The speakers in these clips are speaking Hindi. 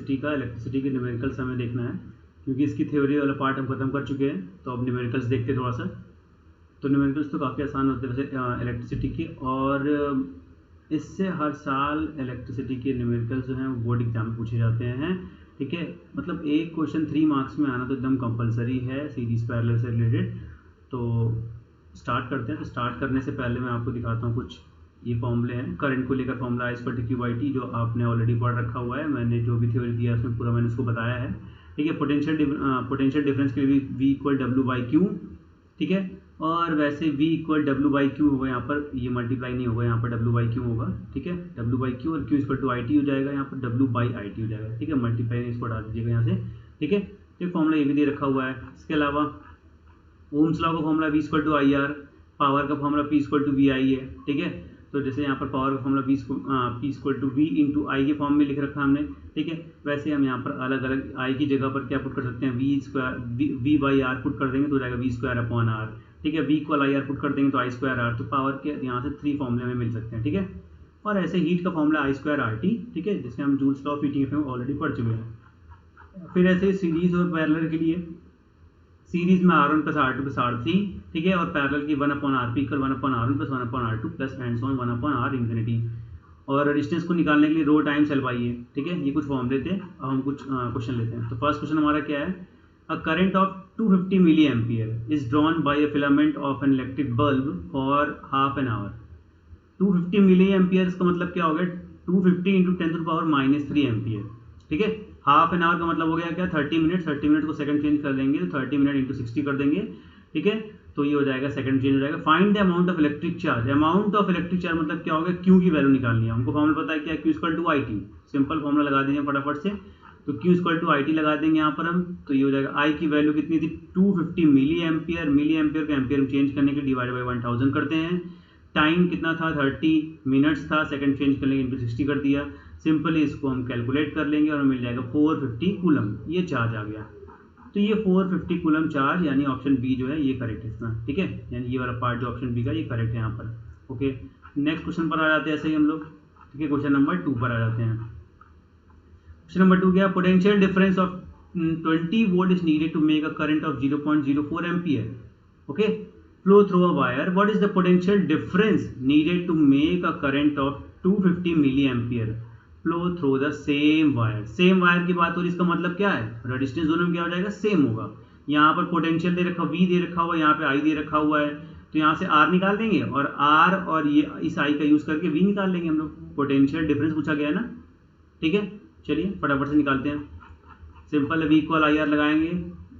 इलेक्ट्रिसिटी के न्यूमेरिकल्स हमें देखना है, क्योंकि इसकी थ्योरी वाला पार्ट हम खत्म कर चुके हैं। तो अब न्यूमेरिकल्स देखते हैं थोड़ा सा। तो न्यूमेरिकल्स तो काफ़ी आसान होते हैं वैसे इलेक्ट्रिसिटी के, और इससे हर साल इलेक्ट्रिसिटी के न्यूमेरिकल्स जो हैं वो बोर्ड एग्जाम में पूछे जाते हैं। ठीक है, मतलब एक क्वेश्चन 3 मार्क्स में आना तो एकदम कंपलसरी है सीरीज पैरेलल से रिलेटेड। तो स्टार्ट करते हैं। तो स्टार्ट करने से पहले मैं आपको दिखाता हूँ कुछ ये फॉर्मूले हैं। करंट को लेकर फॉर्मूला I/Q/T जो आपने ऑलरेडी पढ़ रखा हुआ है, मैंने जो भी थ्योरी दिया उसमें पूरा मैंने उसको बताया है। ठीक है, पोटेंशियल डिफरेंस के लिए V = W/Q। ठीक है, और वैसे V = W/Q होगा, यहाँ पर ये मल्टीप्लाई नहीं होगा, यहाँ पर W/Q होगा। ठीक है, W/Q और Q = IT हो जाएगा, यहाँ पर W/IT हो जाएगा। ठीक है, मल्टीप्लाई इसको हटा दीजिएगा यहाँ से। ठीक है, तो फॉर्मूला ये भी दे रखा हुआ है। इसके अलावा ओम्स लॉ का फॉर्मूला V = IR, पावर का फॉर्मूला P = VI है। ठीक है, तो जैसे यहाँ पर पावर का फॉर्मूला P = V × I के फॉर्म में लिख रखा है हमने। ठीक है, वैसे हम यहाँ पर अलग अलग I की जगह पर क्या पुट कर सकते हैं, V/R पुट कर देंगे तो हो जाएगा V²/R। ठीक है, V = IR पुट कर देंगे तो I²R। तो पावर के यहाँ से 3 फॉर्मूले में मिल सकते हैं। ठीक है, और ऐसे हीट का फॉर्मूला I²RT। ठीक है, जिसमें हम joules law of heating already पढ़ चुके हैं। फिर ऐसे सीरीज और पैरेलल के लिए सीरीज में R1 + R2 + R3। ठीक है, और पैरेलल की 1/RP = 1/R1 + 1/R2 + and so on 1/R∞। और रेजिस्टेंस को निकालने के लिए रो टाइम्स L/A। ठीक है, ये कुछ फॉर्मूले थे। अब हम कुछ क्वेश्चन लेते हैं। तो फर्स्ट क्वेश्चन हमारा क्या है, a current of 250 milli ampere is drawn by a filament of an electric bulb for half an hour. 250 milli ampere का मतलब क्या हो गया, 250 × 10⁻³ एम्पियर। ठीक है, हाफ एन आवर का मतलब हो गया क्या, 30 मिनट। 30 मिनट को सेकंड चेंज कर देंगे तो 30 मिनट × 60 कर देंगे। ठीक है, तो ये हो जाएगा सेकंड चेंज हो जाएगा। Find the amount of electric charge. Amount of electric charge मतलब क्या होगा, Q की वैल्यू निकालनी है हमको। फॉर्मूला पता है क्या, Q = IT। सिंपल फॉर्मूला लगा देंगे फटाफट से। तो Q = IT लगा देंगे यहाँ पर हम। तो ये हो जाएगा I की वैल्यू कितनी थी, 250 मिली एम्पियर। मिली एम्पियर को एम्पियर में चेंज करने के डिवाइड बाई 1000 करते हैं। टाइम कितना था, 30 मिनट्स था। सेकंड चेंज कर लेंगे × 60 कर दिया। सिंपली इसको हम कैलकुलेट कर लेंगे और मिल जाएगा 450 कूलम। ये चार्ज आ गया। तो ये 450 कूलम चार्ज, यानी ऑप्शन बी जो है ये करेक्ट है इसमें। ठीक है, यानी ये वाला पार्ट जो ऑप्शन बी का ये करेक्ट है यहाँ पर। ओके, नेक्स्ट क्वेश्चन पर आ जाते हैं ऐसे ही हम लोग। ठीक है, क्वेश्चन नंबर 2 पर आ जाते हैं। क्वेश्चन नंबर 2 क्या, potential difference of 20 volt is needed to make a current of 0.04 ampere. Okay, flow through a wire. What is the potential difference needed to make a current of 250 milliampere flow through the same wire? Same wire की बात हो रही, इसका मतलब क्या है, रेजिस्टेंस दोनों में क्या हो जाएगा, सेम होगा। यहाँ पर पोटेंशियल दे रखा, V दे रखा हुआ है, यहाँ पे I दे रखा हुआ है। तो यहाँ से R निकाल देंगे और R और ये इस I का यूज करके V निकाल लेंगे हम लोग। पोटेंशियल डिफरेंस पूछा गया है ना। ठीक है, चलिए फटाफट से निकालते हैं। सिंपल है, V = IR लगाएंगे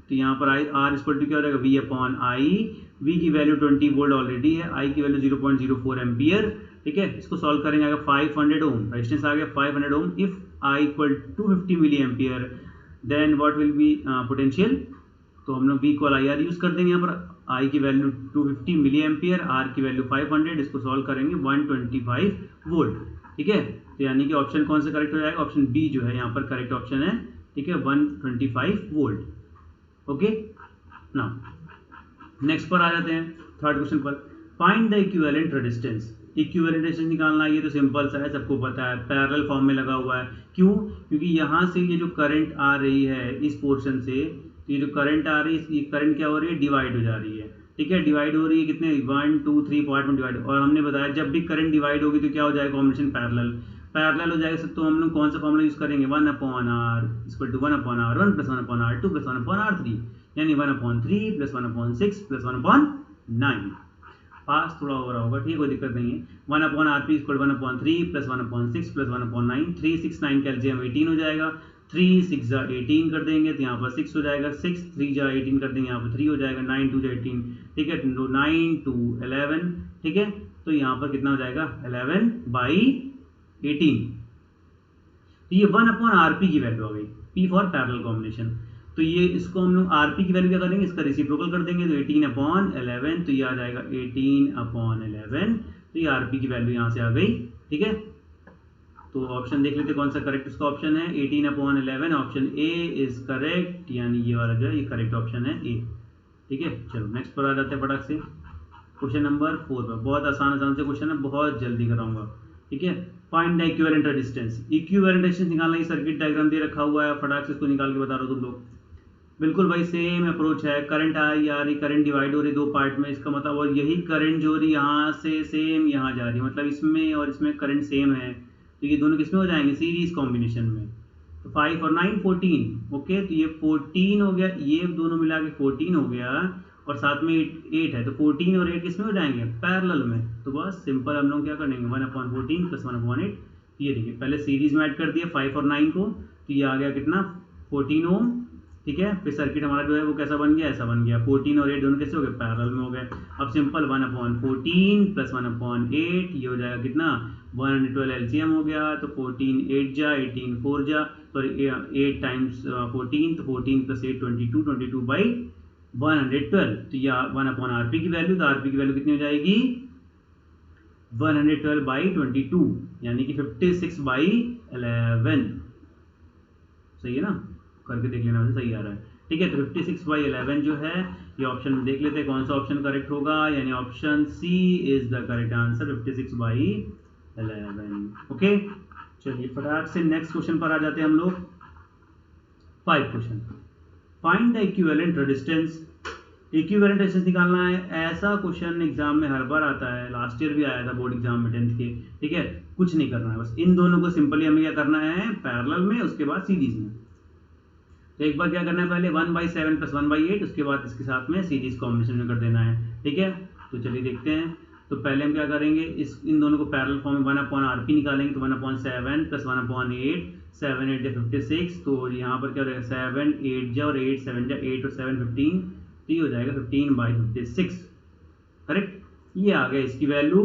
तो यहाँ पर R = क्या हो जाएगा, V/I। V की वैल्यू 20 वोल्ट ऑलरेडी है, I की वैल्यू 0.04 एम्पियर। ठीक है, इसको सॉल्व करेंगे आएगा 500 ओम। रेजिस्टेंस आ गया 500 ohm. If I = 250 milli ampere then what will be potential. तो हम लोग V = IR यूज कर देंगे यहाँ पर। I की वैल्यू 250 मिली एम्पियर, R की वैल्यू 500। इसको सॉल्व करेंगे 125 वोल्ट। ठीक है, तो यानी कि ऑप्शन कौन सा करेक्ट हो जाएगा, ऑप्शन बी जो है यहाँ पर करेक्ट ऑप्शन है। ठीक है, 125 वोल्ट। ओके, नाउ नेक्स्ट पर आ जाते हैं, थर्ड क्वेश्चन पर। Find the equivalent resistance. Equivalent resistance निकालना ये तो सिंपल सा है, सबको पता है, पैरेलल फॉर्म में लगा हुआ है। क्यों, क्योंकि यहाँ से ये जो करंट आ रही है इस पोर्शन से, तो ये जो करंट आ रही है, ये करंट क्या हो रही है, डिवाइड हो जा रही है। ठीक है, डिवाइड हो रही है कितने, 1 2 3 पार्ट में डिवाइड। और हमने बताया जब भी करंट डिवाइड होगी तो क्या हो जाएगा, कॉम्बिनेशन पैरेलल हो जाएगा। तो हम लोग कौन सा फॉर्मूला यूज करेंगे, 1/R = 1/R1 + 1/R2 + 1/R3, यानी 1/3 + 1/6 + 1/9। पास थोड़ा हो रहा होगा, ठीक है, कोई दिक्कत नहीं है। 1/RP = 1/3 + 1/6 + 1/9। 3 6 9 का LCM 18 हो जाएगा। 3 6 18 कर देंगे तो यहाँ पर 6 हो जाएगा। 6 3 18 कर देंगे, यहाँ पर 3 हो जाएगा। 9 2 18, ठीक है, 9 2 11। ठीक है, तो यहाँ पर कितना हो जाएगा, 11/18। तो ये 1/RP की वैल्यू आ गई, P फॉर पैरेलल कॉम्बिनेशन। तो ये इसको हम लोग RP की वैल्यू क्या करेंगे, इसका रेसिप्रोकल कर देंगे तो 18/11। तो ये आ जाएगा 18/11। तो ये RP की वैल्यू यहाँ से आ गई। ठीक है, तो ऑप्शन देख लेते कौन सा करेक्ट इसका ऑप्शन है, 18/11। ऑप्शन ए इज करेक्ट, यानी ये वाला जो है ये करेक्ट ऑप्शन है ए। ठीक है, चलो नेक्स्ट पर आ जाते हैं फटाक से। क्वेश्चन नंबर 4 पर बहुत आसान से क्वेश्चन है, बहुत जल्दी कराऊंगा। ठीक है, find the equivalent resistance. Equivalent resistance निकालना, ये सर्किट डायग्राम दे रखा हुआ है, फटाक से इसको निकाल के बता रहा हूँ तुम लोग। बिल्कुल भाई सेम अप्रोच है, करंट आई आ रही, करंट डिवाइड हो रही दो पार्ट में, इसका मतलब और यही करंट जो हो रही यहाँ से सेम यहाँ जा रही है, मतलब इसमें और इसमें करंट सेम है, तो ये दोनों किसमें हो जाएंगे, सीरीज कॉम्बिनेशन में। तो 5 और 9 14, ओके, तो ये 14 हो गया, ये दोनों मिला के 14 हो गया, और साथ में 8 है, तो 14 और 8 किसमें हो जाएंगे, पैरेलल में। तो बस सिंपल हम लोग क्या करेंगे, 1/14 + 1/8, ये देखिए पहले सीरीज में ऐड कर दिया 5 और 9 को, तो ये आ गया कितना, 14 ओम, ठीक है। फिर सर्किट हमारा जो है वो कैसा बन गया, ऐसा बन गया, 14 और 8 दोनों कैसे हो गए, पैरेलल में हो गए। अब सिंपल 1/14 + 1/8, ये हो जाएगा कितना, 112 एलसीएम हो गया, तो 14 8 जा, 18 4 जा, सॉरी 8 टाइम्स 14, तो 14 + 8 22, 22/112, तो ये 1/RP की वैल्यू, तो RP की वैल्यू कितनी हो जाएगी, 112/22, यानी कि 56/11, सही है ना, करके देख लेना, सही आ रहा है, ठीक है। तो 56/11 जो है, ये ऑप्शन में देख लेते हैं कौन सा ऑप्शन करेक्ट होगा, यानी option C is the correct answer, 56/11, okay. चलिए फटाक से नेक्स्ट क्वेश्चन पर आ जाते हैं हम लोग। 5 question, find the equivalent resistance. Equivalent resistance निकालना है, ऐसा क्वेश्चन एग्जाम में हर बार आता है, लास्ट ईयर भी आया था बोर्ड एग्जाम में 10th के, ठीक है। कुछ नहीं करना है, बस इन दोनों को सिंपली हमें क्या करना है, पैरेलल में, उसके बाद सीरीज में। तो एक बार क्या करना है, पहले 1/7 + 1/8, उसके बाद इसके साथ में सीरीज कॉम्बिनेशन में कर देना है, ठीक है। तो चलिए देखते हैं, तो पहले हम क्या करेंगे, इन दोनों को पैरेलल फॉर्म में 1/RP निकालेंगे, तो 1/7 + 1/8, 7 8 जा 56, तो यहाँ पर क्या हो जाएगा, 7 8 जा और 8 7 जा, 8 और 7 15, तो ये हो जाएगा 15/56, करेक्ट। ये आ गया इसकी वैल्यू,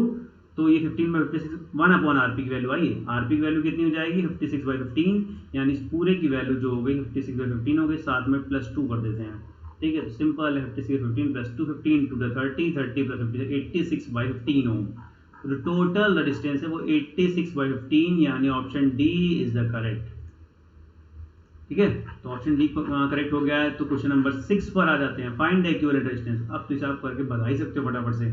तो ये 15/56 1/RP की वैल्यू आई है, RP की वैल्यू कितनी हो जाएगी, 56/15, यानी इस पूरे की वैल्यू जो हो गई 56/15 हो गई, साथ में +2 कर देते हैं, ठीक है। तो सिंपल है, 56/15 + 2, 15 2 30, 30 + 56 86/15 ओम। तो जो टोटल रेजिस्टेंस है वो 86/15, यानी option D is the correct, ठीक है। तो ऑप्शन डी करेक्ट हो गया है। तो क्वेश्चन नंबर 6 पर आ जाते हैं, फाइंड द इक्विवेलेंट रेजिस्टेंस। अब तो हिसाब करके बता ही सकते हो फटाफट से,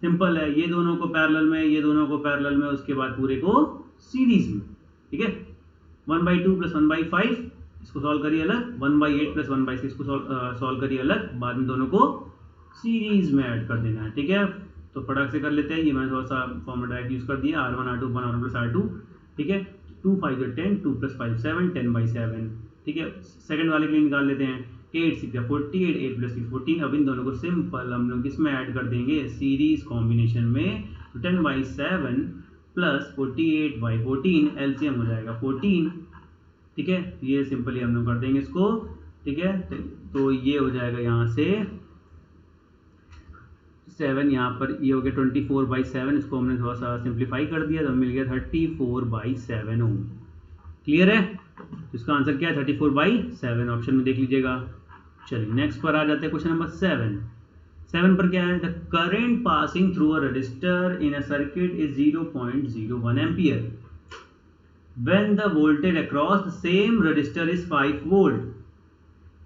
सिंपल है, ये दोनों को पैरेलल में, ये दोनों को पैरेलल में, उसके बाद पूरे को सीरीज में, ठीक है। 1/2 + 1/5 इसको सॉल्व करिए अलग, 1/8 + 1/6 इसको सॉल्व करिए अलग, बाद में दोनों को सीरीज में ऐड कर देना है, ठीक है। तो फटाक से कर लेते हैं, ये मैंने थोड़ा सा फॉर्मूला डायरेक्ट यूज कर दिया, R1 R2 1 R1 + R2, ठीक है। 2 5 10, 2 + 5 7, 10/7, ठीक है। सेकंड वाले के लिए निकाल लेते हैं, 8 6 48, 8 + 6 14। अब इन दोनों को सिंपल हम लोग किसमें ऐड कर देंगे, सीरीज कॉम्बिनेशन में, तो 10/7 + 48/14, एलसीएम हो जाएगा 14, ठीक है। ये सिंपली हम लोग कर देंगे इसको, ठीक है। तो ये हो जाएगा यहाँ से 7, यहाँ पर ये हो गया 24/7, इसको हमने थोड़ा सा सिंप्लीफाई कर दिया, तो मिल गया 34/7 ओम, क्लियर है। तो इसका आंसर क्या है, 34/7, ऑप्शन में देख लीजिएगा। चलिए नेक्स्ट पर आ जाते हैं, क्वेश्चन नंबर 7 पर क्या है, the current passing through a resistor in a circuit is 0.01 ampere when the voltage across the same resistor is 5 volt.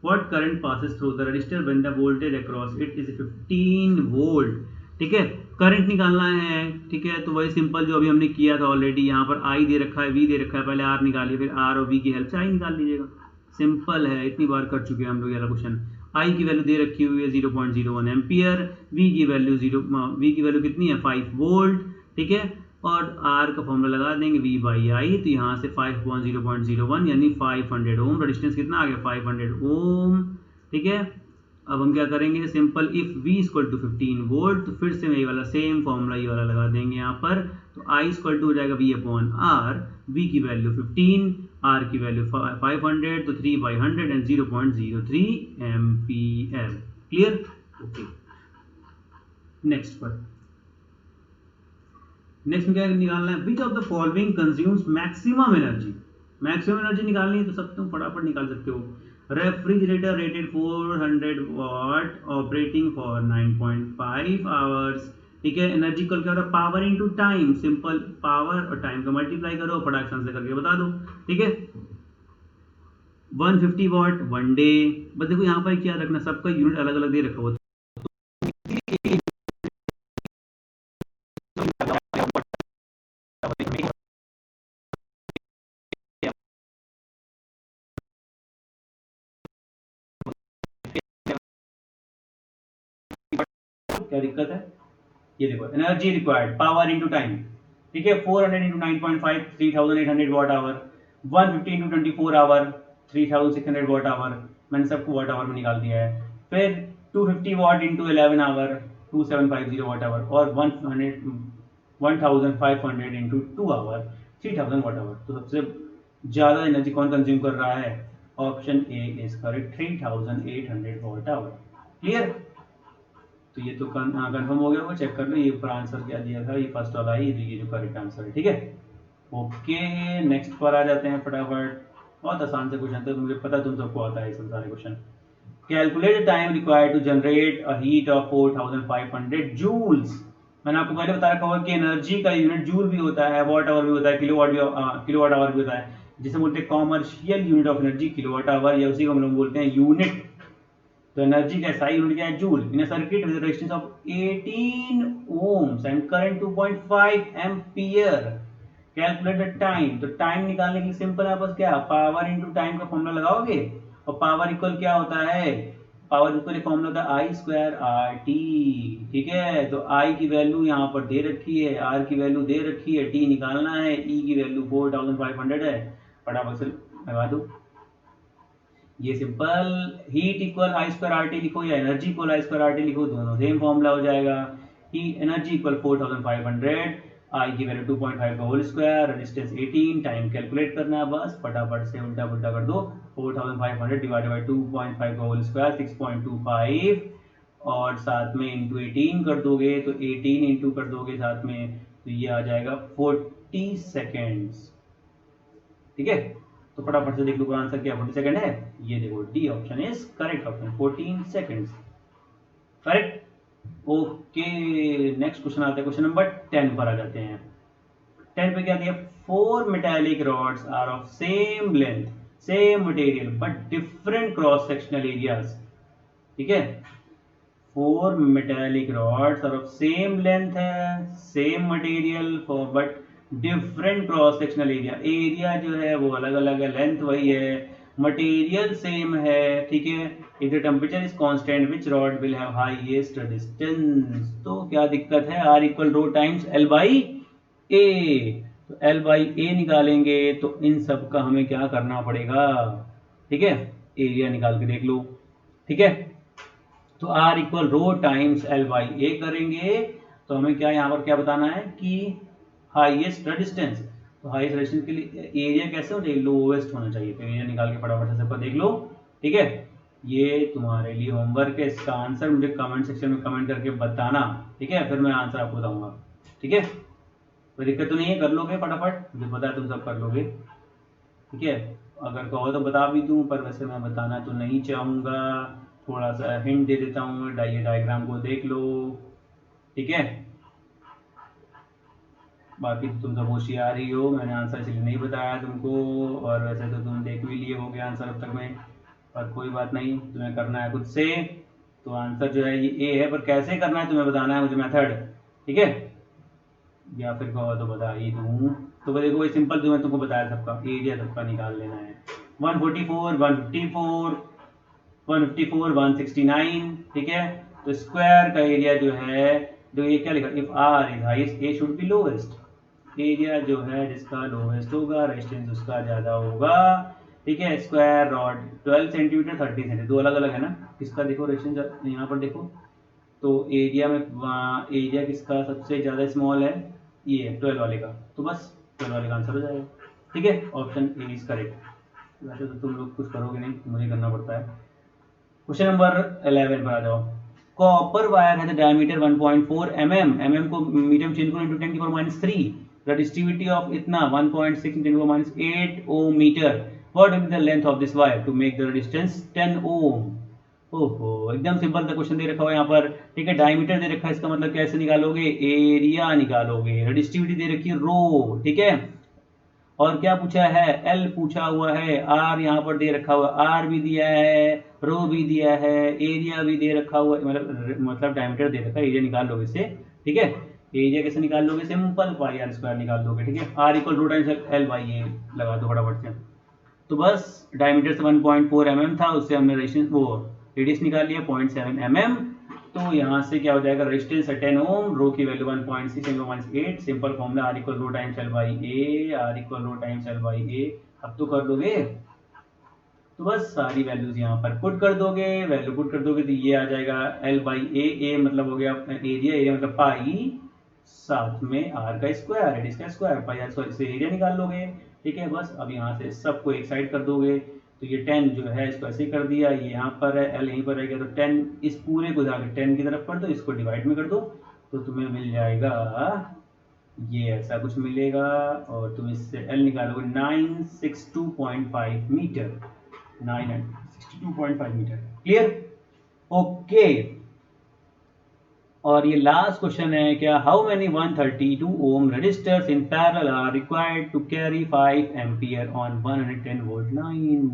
What current passes through the resistor when the voltage across it is 15 volt, ठीक है। करंट निकालना है, ठीक है। तो वही सिंपल जो अभी हमने किया था ऑलरेडी, यहाँ पर I दे रखा है, V दे रखा है, पहले R निकालिए, फिर R और V की हेल्प से I निकाल लीजिएगा, सिंपल है, इतनी बार कर चुके हैं हम लोग ये वाला क्वेश्चन। I की वैल्यू दे रखी हुई है 0.01 एम्पियर, V की वैल्यू कितनी है, 5 वोल्ट, ठीक है। और R का फॉर्मूला लगा देंगे V/I, तो यहाँ से 5/0.01 यानी 500 ओम, रेजिस्टेंस कितना आ गया, 500 ओम, ठीक है। अब हम क्या करेंगे, सिंपल इफ V = 15 वोल्ट, तो फिर से ये वाला सेम फॉर्मूला ये वाला लगा देंगे यहाँ पर, तो I = हो जाएगा V/R, V की वैल्यू 15, R की वैल्यू 500, तो 3/100 and 0.03 ampere, clear, okay. Next में क्या निकालना है, which of the following consumes maximum energy. Maximum energy निकालनी है तो सब तुम फटाफट निकाल सकते हो। Refrigerator rated 400 watt operating for 9.5 hours, ठीक है। एनर्जी कल क्या होता है, power into time, simple power और टाइम का मल्टीप्लाई करो, फटाक से करके बता दो, ठीक है। 150 वाट 1 डे, बस देखो यहाँ पर क्या रखना, सबका यूनिट अलग अलग दे रखा होता क्या दिक्कत है। ये देखो energy required power into time, ठीक है, 400 into 9.5 3800 watt hour, 150 into 24 hour 3600 watt hour, मैंने सबको वाट आवर में निकाल दिया है। फिर 250 वाट इंटू 11 आवर 2750 वाट आवर, और 1500 इंटू 2 आवर 3000 वाट आवर। तो सबसे ज़्यादा एनर्जी कौन कंज्यूम कर रहा है, option A is correct, 3800 watt hour. Clear, तो ये तो कंफर्म हो गया, वो चेक कर लो ये ऊपर आंसर क्या दिया था, ये फर्स्ट वाला ही, ये जो करेक्ट आंसर है, ठीक है। ओके नेक्स्ट पर आ जाते हैं फटाफट, बहुत आसान से क्वेश्चन थे, मुझे पता तुम सबको आता है ये सब सारे question. Calculate the time required to generate a heat of 4500 joules. मैंने आपको पहले बता रखा होगा कि एनर्जी का यूनिट जूल भी होता है, वॉट आवर भी होता है, किलोवाट आवर भी होता है, जिसे बोलते हैं commercial unit of energy kilowatt hour, या उसी को हम लोग बोलते हैं यूनिट। तो एनर्जी का SI यूनिट क्या है, joule. In a circuit with resistance of 18 ohms and current 2.5 ampere, calculate the time. तो टाइम निकालने के लिए सिंपल है, बस क्या पावर इनटू टाइम का फॉर्मूला लगाओगे, और पावर इक्वल क्या होता है, पावर इक्वल फॉर्मूला होता है I स्क्वायर RT, ठीक है। तो I की वैल्यू यहाँ पर दे रखी है, R की वैल्यू दे रखी है, T निकालना है, E की वैल्यू 4500 है, फटाफट से लगा दो। ये simple, heat equal I square RT लिखो या energy equal I square RT लिखो, दोनों सेम फॉर्मूला हो जाएगा। एनर्जी इक्वल 4500, I की वैल्यू 2.5 का whole square, resistance 18, time calculate करना है, बस फटाफट से उल्टा पुल्टा कर दो, 4500 डिवाइडेड बाई 2.5 का होल स्क्वायर 6.25, और साथ में इंटू 18 कर दोगे, तो 18 इंटू कर दोगे साथ में, तो ये आ जाएगा 40 सेकेंड्स, ठीक है। तो फटाफट से देख लो आंसर क्या 40 सेकंड है, ये देखो D option is correct option, 14 seconds correct. Okay next question आता है, क्वेश्चन नंबर 10 पर आ जाते हैं। 10 पे क्या दिया, 4 metallic rods are of same length same material but different cross sectional areas, ठीक है। 4 metallic rods are of same length है, same material for but different cross sectional area, area जो है वो अलग अलग है, लेंथ वही है, मटेरियल सेम है, ठीक है। If the temperature is constant which rod will have highest distance. तो क्या दिक्कत है, R equal rho times L by A, तो L बाई ए निकालेंगे, तो इन सब का हमें क्या करना पड़ेगा, ठीक है, एरिया निकाल के देख लो, ठीक है। तो R equal rho times L by A करेंगे, तो हमें क्या यहाँ पर क्या बताना है कि हाईएस्ट रेजिस्टेंस, तो हाईएस्ट रेजिस्टेंस के लिए एरिया कैसे होना चाहिए, लोवेस्ट होना चाहिए, तो एरिया निकाल के फटाफट से सबका देख लो, ठीक है। ये तुम्हारे लिए होमवर्क है, इसका आंसर मुझे कमेंट सेक्शन में कमेंट करके बताना, ठीक है, फिर मैं आंसर आपको बताऊंगा, ठीक है। कोई दिक्कत तो नहीं है, कर लोगे फटाफट, मुझे पता है तुम सब कर लोगे, ठीक है। अगर कहो तो बता भी दूं, पर वैसे मैं बताना तो नहीं चाहूँगा, थोड़ा सा हिंट दे देता हूँ, डायग्राम को देख लो, ठीक है। बाकी तो तुम सब होशियार ही हो, मैंने आंसर इसलिए नहीं बताया तुमको, और वैसे तो तुम देख भी लिए होगे आंसर अब तक में, पर कोई बात नहीं, तुम्हें करना है खुद से। तो आंसर जो है ये ए है, पर कैसे करना है तुम्हें बताना है मुझे मेथड, ठीक है, या फिर कहो तो बता ही दूँ। तो देखो वही सिंपल जो मैं तुमको बताया, सबका एरिया सबका निकाल लेना है, 144 154 154 169, ठीक है। तो स्क्वायर का एरिया जो है, तो ये क्या लिखा, if R is highest A should be lowest, area जो है जिसका लोएस्ट होगा रेजिस्टेंस उसका ज्यादा होगा, ठीक है। स्क्वायर रॉड 12 सेंटीमीटर 30 सेंटीमीटर, दो अलग अलग है ना, किसका देखो रेजिस्टेंस यहाँ पर देखो, तो एरिया में एरिया किसका सबसे ज्यादा स्मॉल है, ये है 12 वाले का, तो बस 12 वाले का आंसर हो जाएगा, ठीक है, ऑप्शन ए इज करेक्ट। वैसे तो तुम लोग कुछ करोगे नहीं, मुझे करना पड़ता है। क्वेश्चन नंबर 11 पर आ जाओ। Copper wire has a diameter 1.4 mm को मीटर में चेंज करो into 10 की पावर -3, रेजिस्टिविटी ऑफ इतना 1.6 into 10 की power -8 ohm metre, what will be the length of this wire to make the resistance 10 ohm. ओहो एकदम सिंपल सा क्वेश्चन दे रखा हुआ यहाँ पर, ठीक है। डायमीटर दे रखा है, इसका मतलब कैसे निकालोगे, एरिया निकालोगे, रेजिस्टिविटी दे रखी है रो, ठीक है, और क्या पूछा है, L पूछा हुआ है, R यहाँ पर दे रखा हुआ, R भी दिया है, रो भी दिया है, एरिया भी दे रखा हुआ, मतलब डायमीटर दे रखा है, एरिया निकाल लोगे इससे, ठीक है। एरिया कैसे निकाल लोगे, सिंपल पाई R स्क्वायर निकाल दोगे, ठीक है। R equal rho times L by A लगा दो फटाफट से, तो बस डायमीटर से 1.4 mm था, उससे हमने रेडियस निकाल लिया 0.7 mm, तो यहाँ से क्या हो जाएगा, रेजिस्टेंस है 10 ओम, रो की value 1.6 × 8, simple formula R equal rho times L by A, R equal rho times L by A. अब तो कर लोगे, तो बस सारी वैल्यूज यहाँ पर पुट कर दोगे, वैल्यू पुट कर दोगे तो ये आ जाएगा L बाई ए मतलब हो गया एरिया, एरिया मतलब पाई, साथ में R का स्क्वायर, रेडियस का स्क्वायर, पाई R स्क्वायर से एरिया निकाल लोगे। ठीक है, बस अब यहाँ से सबको एक साइड कर दोगे, तो ये 10 जो है इसको ऐसे कर दिया, ये यहाँ पर है, L यहीं पर रहेगा, तो 10 इस पूरे को जाकर 10 की तरफ कर दो, इसको डिवाइड में कर दो, तो तुम्हें मिल जाएगा ये ऐसा कुछ मिलेगा, और तुम इससे L निकालोगे 962.5 मीटर, 962.5 मीटर। क्लियर? ओके। और ये लास्ट क्वेश्चन है क्या, how many 132 ohm resistors in parallel are required to carry 5 ampere on 110 volt line.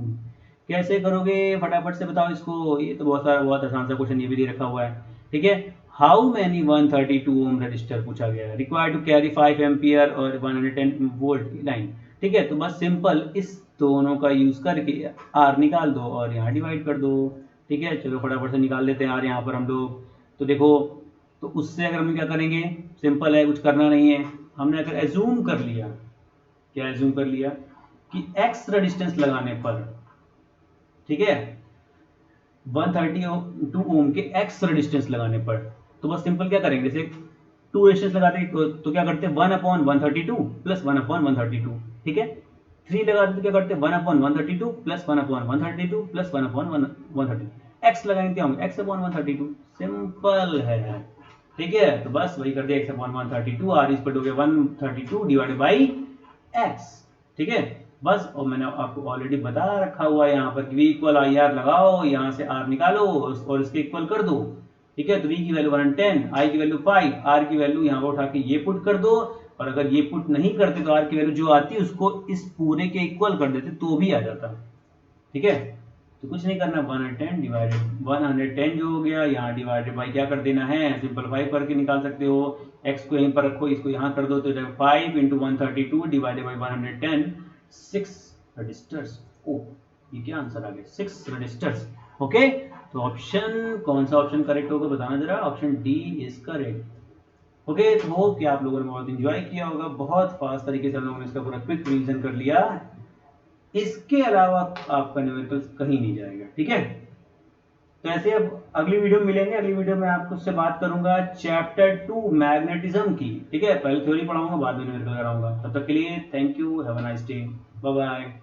कैसे करोगे, फटाफट से बताओ इसको, ये तो बहुत आसान सा क्वेश्चन ये भी दे रखा हुआ है। ठीक है, हाउ मेनी 132 ओम रजिस्टर पूछा गया है, रिक्वायर्ड टू कैरी 5 एम्पियर और 110 वोल्ट की लाइन। ठीक है, तो बस सिंपल इस दोनों का यूज करके आर निकाल दो और यहाँ डिवाइड कर दो। ठीक है, चलो फटाफट से निकाल लेते हैं आर यहाँ पर हम लोग। तो देखो, तो उससे अगर हम क्या करेंगे, सिंपल है, कुछ करना नहीं है, हमने अगर एज्यूम कर लिया, क्या एज्यूम कर लिया कि एक्स रेजिस्टेंस लगाने पर, ठीक है, 132 ओम के एक्स रेजिस्टेंस लगाने पर, तो बस सिंपल क्या करेंगे, जैसे 2 रेजिस्टेंस लगाते तो क्या करते हैं 1/132 प्लस 1/132। ठीक है, 3 लगाते तो क्या करते हैं 1/132 प्लस 1/132 प्लस 1/132। एक्स लगाएंगे हम x/132, सिंपल है। ठीक है, तो बस वही कर दिया, x/132, r is equal to 132 divided by x। ठीक है, बस, और मैंने आपको ऑलरेडी बता रखा हुआ है यहाँ पर कि v इक्वल आई आर लगाओ, यहाँ से r निकालो और इसके इक्वल कर दो। ठीक है, तो v की वैल्यू 110, i की वैल्यू 5, r की वैल्यू यहाँ पर उठा के ये पुट कर दो, और अगर ये पुट नहीं करते तो r की वैल्यू जो आती है उसको इस पूरे के इक्वल कर देते तो भी आ जाता। ठीक है, तो कुछ नहीं करना, 110 डिवाइडेड 110 जो हो गया, यहाँ डिवाइडेड बाई क्या कर देना है, सिंपलीफाई करके निकाल सकते हो, x को यहीं पर रखो, इसको यहाँ कर दो, तो 5 × 132 डिवाइडेड बाई 110, 6 रजिस्टर्स। ओ, ये क्या आंसर आ गया, 6 रजिस्टर्स। ओके, तो ऑप्शन, कौन सा ऑप्शन करेक्ट होगा बताना जरा, option D is correct. Okay, तो होप कि आप लोगों ने बहुत एंजॉय किया होगा, बहुत फास्ट तरीके से हम लोगों ने इसका पूरा क्विक रिवीजन कर लिया। इसके अलावा आपका न्यूमेरिकल्स कहीं नहीं जाएगा। ठीक है, तो ऐसे अब अगली वीडियो में मिलेंगे, अगली वीडियो में आपको उससे बात करूंगा चैप्टर 2 मैग्नेटिज्म की। ठीक है, पहले थ्योरी पढ़ाऊंगा, बाद में न्यूमेरिकल कराऊंगा। तब तक के लिए thank you, have a nice day, bye bye.